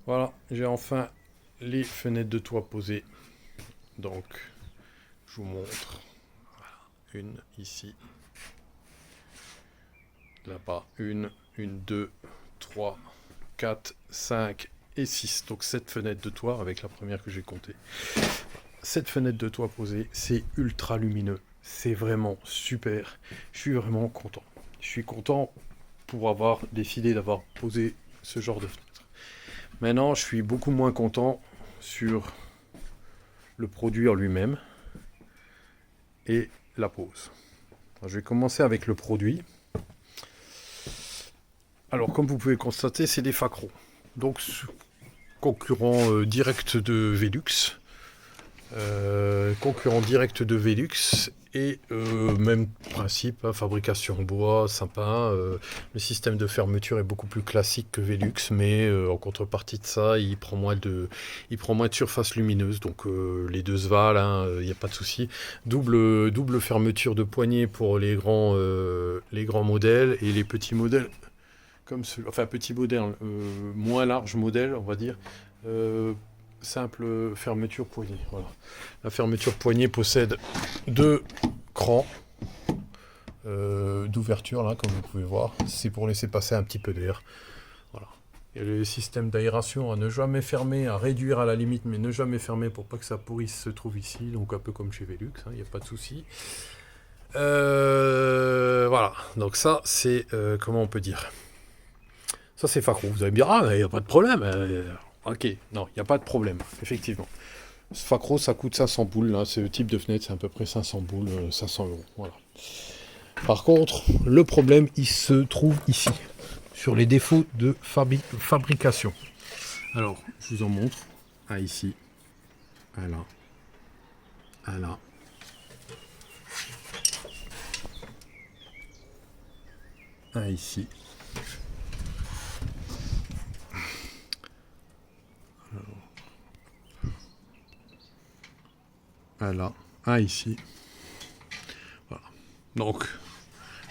Voilà, j'ai enfin les fenêtres de toit posées. Donc, je vous montre. Une ici. Là-bas, une, deux, trois, quatre, cinq et six. Donc 7 fenêtres de toit avec la première que j'ai comptée. Cette fenêtre de toit posée, c'est ultra lumineux. C'est vraiment super. Je suis vraiment content. Je suis content pour avoir décidé d'avoir posé ce genre de fenêtre. Maintenant, je suis beaucoup moins content sur le produit en lui-même et la pose. Alors, je vais commencer avec le produit. Alors, comme vous pouvez constater, c'est des Facro. Donc, concurrent direct de Velux. Concurrent direct de Velux et même principe, hein, fabrication en bois, sympa. Le système de fermeture est beaucoup plus classique que Velux, mais en contrepartie de ça, il prend moins de surface lumineuse, donc les deux se valent, il n'y a pas de souci. Double fermeture de poignée pour les grands modèles et les petits modèles comme enfin petit modèle, moins large modèle, on va dire. Simple fermeture poignée. Voilà. La fermeture poignée possède deux crans d'ouverture, là, comme vous pouvez voir. C'est pour laisser passer un petit peu d'air. Voilà. Il y a le système d'aération à ne jamais fermer, à réduire à la limite, mais ne jamais fermer pour pas que ça pourrisse se trouve ici. Donc un peu comme chez Velux, il n'y a pas de souci. Voilà. Donc ça, c'est comment on peut dire. Ça, c'est Facro. Vous allez me dire, ah, il n'y a pas de problème. Ok, non, il n'y a pas de problème, effectivement. Ce Facro, ça coûte 500 boules. Là. Ce type de fenêtre, c'est à peu près 500 boules, 500 euros. Voilà. Par contre, le problème, il se trouve ici, sur les défauts de fabrication. Alors, je vous en montre. Ah, ici. Ah, là. Ah, là. Ah, ici. Ah, là. Ah, ici. Voilà. Donc,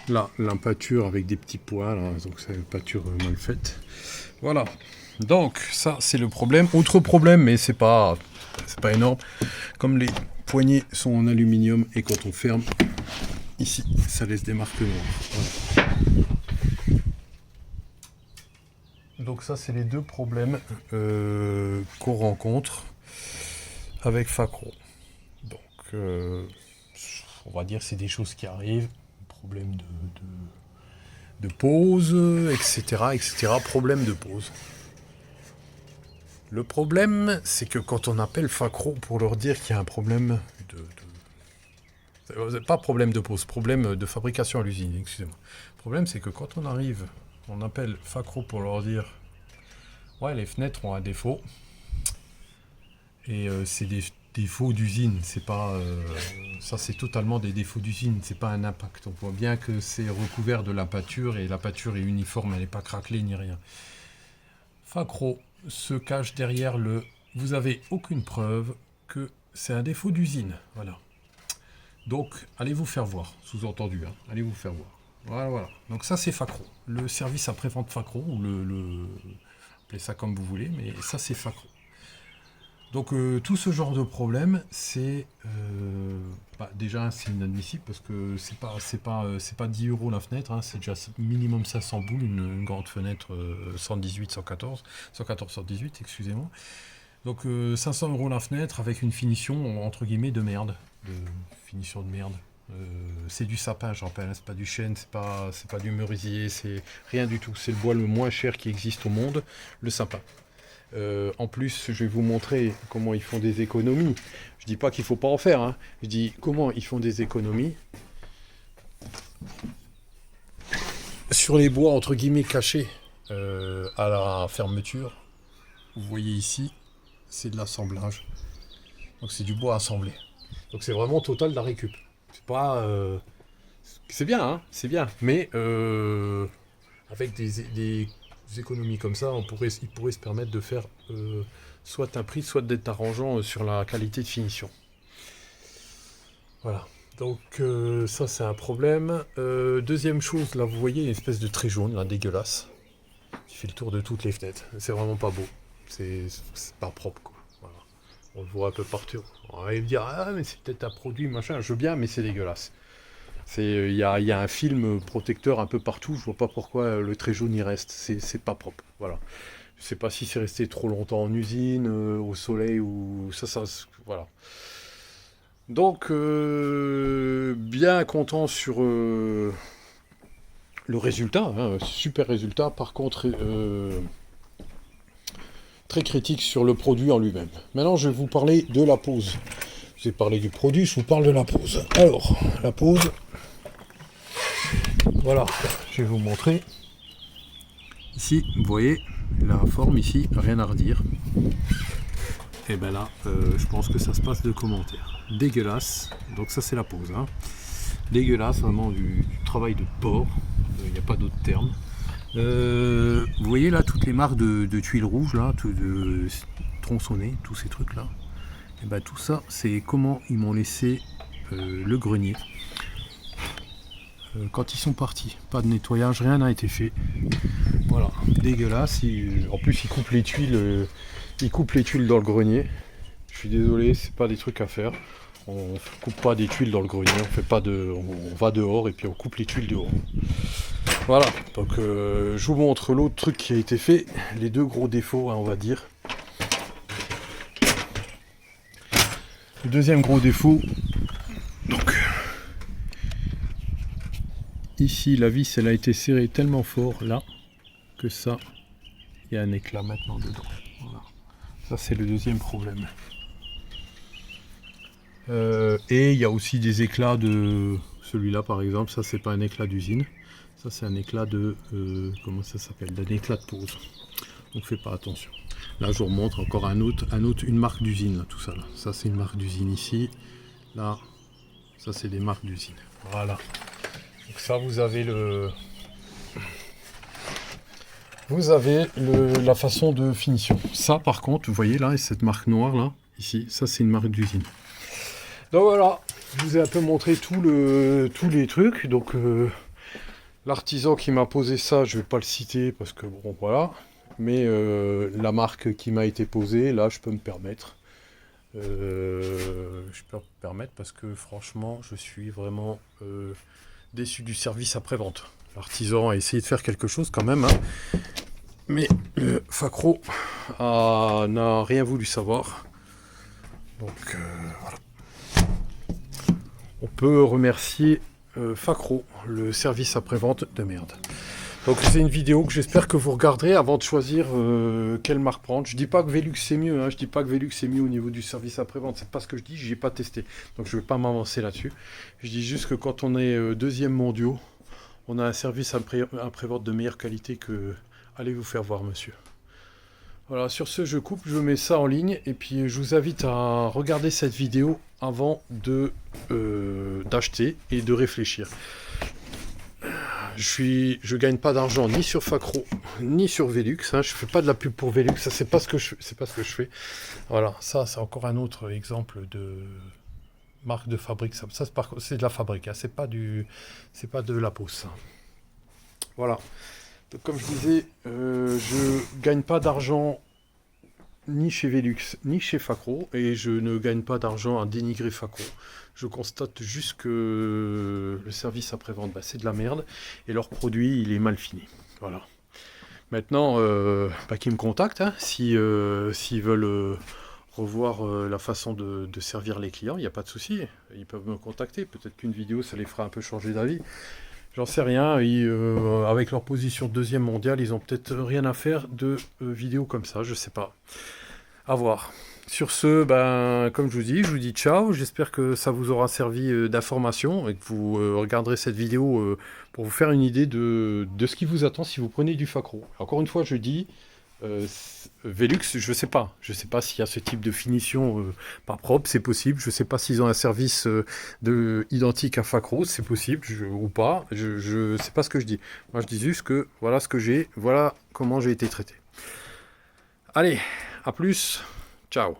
là, l'impâture avec des petits poils, hein, donc c'est une pâture mal faite. Voilà. Donc, ça, c'est le problème. Autre problème, mais c'est pas énorme. Comme les poignées sont en aluminium et quand on ferme, ici, ça laisse des marques noires. Voilà. Donc ça, c'est les deux problèmes qu'on rencontre avec Facro. Donc, on va dire que c'est des choses qui arrivent. Problème de pause, etc., etc. Problème de pause. Le problème, c'est que quand on appelle Facro pour leur dire qu'il y a un problème pas problème de pause, problème de fabrication à l'usine, excusez-moi. Le problème, c'est que quand on arrive, on appelle Facro pour leur dire ouais, les fenêtres ont un défaut. Et c'est des défauts d'usine, c'est pas... ça, c'est totalement des défauts d'usine, c'est pas un impact. On voit bien que c'est recouvert de la pâture, et la pâture est uniforme, elle n'est pas craquelée ni rien. Facro se cache derrière le... Vous avez aucune preuve que c'est un défaut d'usine, voilà. Donc, allez vous faire voir, sous-entendu, hein, allez vous faire voir. Voilà, voilà. Donc ça, c'est Facro. Le service après-vente Facro, ou appelez ça comme vous voulez, mais ça, c'est Facro. Donc tout ce genre de problème, c'est déjà c'est inadmissible parce que c'est pas 10 euros la fenêtre, hein, c'est déjà minimum 500 boules une grande fenêtre 118 114 114 118 excusez-moi. Donc 500 euros la fenêtre avec une finition entre guillemets de merde, finition de merde. C'est du sapin, je rappelle, hein, c'est pas du chêne, c'est pas du merisier, c'est rien du tout. C'est le bois le moins cher qui existe au monde, le sapin. En plus, je vais vous montrer comment ils font des économies. Je dis pas qu'il faut pas en faire, hein. Je dis comment ils font des économies sur les bois entre guillemets cachés à la fermeture. Vous voyez ici, c'est de l'assemblage. Donc c'est du bois assemblé. Donc c'est vraiment total de la récup. C'est pas, c'est bien, hein, c'est bien. Mais avec des économies comme ça, il pourrait se permettre de faire soit un prix, soit d'être arrangeant sur la qualité de finition. Voilà. Donc ça c'est un problème. Deuxième chose, là vous voyez une espèce de trait jaune, là, dégueulasse, qui fait le tour de toutes les fenêtres. C'est vraiment pas beau. C'est pas propre, quoi. Voilà. On le voit un peu partout. On va me dire, ah, mais c'est peut-être un produit, machin. Je veux bien, mais c'est dégueulasse. Il y a un film protecteur un peu partout. Je vois pas pourquoi le trait jaune y reste. C'est pas propre. Voilà. Je sais pas si c'est resté trop longtemps en usine, au soleil ou ça, voilà. Donc, bien content sur le résultat, hein, super résultat. Par contre, très critique sur le produit en lui-même. Maintenant, je vais vous parler de la pose. Je vous ai parlé du produit, je vous parle de la pose. Alors, la pose, voilà, je vais vous montrer. Ici, vous voyez, la forme ici, rien à redire. Et ben là, je pense que ça se passe de commentaires. Dégueulasse, donc ça c'est la pose. Hein. Dégueulasse, vraiment du travail de porc, il n'y a pas d'autre terme. Vous voyez là toutes les marques de tuiles rouges, là, de tronçonnées, tous ces trucs là. Et ben tout ça, c'est comment ils m'ont laissé le grenier. Quand ils sont partis, pas de nettoyage, rien n'a été fait. Voilà, dégueulasse. En plus, ils coupent les tuiles. Ils coupent les tuiles dans le grenier. Je suis désolé, c'est pas des trucs à faire. On coupe pas des tuiles dans le grenier. On va dehors et puis on coupe les tuiles dehors. Voilà. Donc je vous montre l'autre truc qui a été fait. Les deux gros défauts, hein, on va dire. Le deuxième gros défaut. Donc ici, la vis, elle a été serrée tellement fort là que ça, il y a un éclat maintenant dedans. Voilà. Ça, c'est le deuxième problème. Et il y a aussi des éclats de celui-là, par exemple. Ça, c'est pas un éclat d'usine. Ça, c'est un éclat de... comment ça s'appelle? Un éclat de pose. Donc, faites pas attention. Là, je vous remontre encore une marque d'usine, tout ça. Là. Ça, c'est une marque d'usine ici. Là, ça, c'est des marques d'usine. Voilà. Donc ça, vous avez la façon de finition. Ça, par contre, vous voyez là, cette marque noire là, ici, ça c'est une marque d'usine. Donc voilà, je vous ai un peu montré tous les trucs. Donc l'artisan qui m'a posé ça, je vais pas le citer parce que bon voilà. Mais la marque qui m'a été posée, là, je peux me permettre. Je peux me permettre parce que franchement, je suis vraiment déçu du service après-vente. L'artisan a essayé de faire quelque chose quand même, hein. Mais le Facro n'a rien voulu savoir. Donc voilà. On peut remercier Facro, le service après-vente de merde. Donc c'est une vidéo que j'espère que vous regarderez avant de choisir quelle marque prendre. Je dis pas que Velux c'est mieux, hein. Je dis pas que Velux c'est mieux au niveau du service après-vente. C'est pas ce que je dis, j'y ai pas testé. Donc je vais pas m'avancer là-dessus. Je dis juste que quand on est deuxième mondiaux, on a un service après-vente de meilleure qualité que... Allez vous faire voir, monsieur. Voilà, sur ce, je coupe, je mets ça en ligne. Et puis, je vous invite à regarder cette vidéo avant d'acheter et de réfléchir. Je gagne pas d'argent ni sur Facro, ni sur Velux. Hein. Je fais pas de la pub pour Velux. Ça, c'est pas ce que je fais. Voilà, ça, c'est encore un autre exemple de... marque de fabrique, ça c'est de la fabrique, hein. C'est pas de la pose. Hein. Voilà. Donc, comme je disais, je gagne pas d'argent ni chez Velux ni chez Facro et je ne gagne pas d'argent à dénigrer Facro. Je constate juste que le service après-vente, c'est de la merde et leur produit il est mal fini. Voilà. Maintenant, qu'ils me contactent, hein, s'ils veulent revoir la façon de servir les clients, il n'y a pas de souci. Ils peuvent me contacter. Peut-être qu'une vidéo, ça les fera un peu changer d'avis. J'en sais rien. Avec leur position de deuxième mondial, ils ont peut-être rien à faire de vidéos comme ça. Je sais pas. À voir. Sur ce, comme je vous dis ciao. J'espère que ça vous aura servi d'information et que vous regarderez cette vidéo pour vous faire une idée de ce qui vous attend si vous prenez du Facro. Encore une fois, je dis... Velux, je sais pas s'il y a ce type de finition pas propre, c'est possible. Je sais pas s'ils ont un service identique à Facro, c'est possible ou pas. Je sais pas ce que je dis. Moi, je dis juste que voilà ce que j'ai, voilà comment j'ai été traité. Allez, à plus, ciao.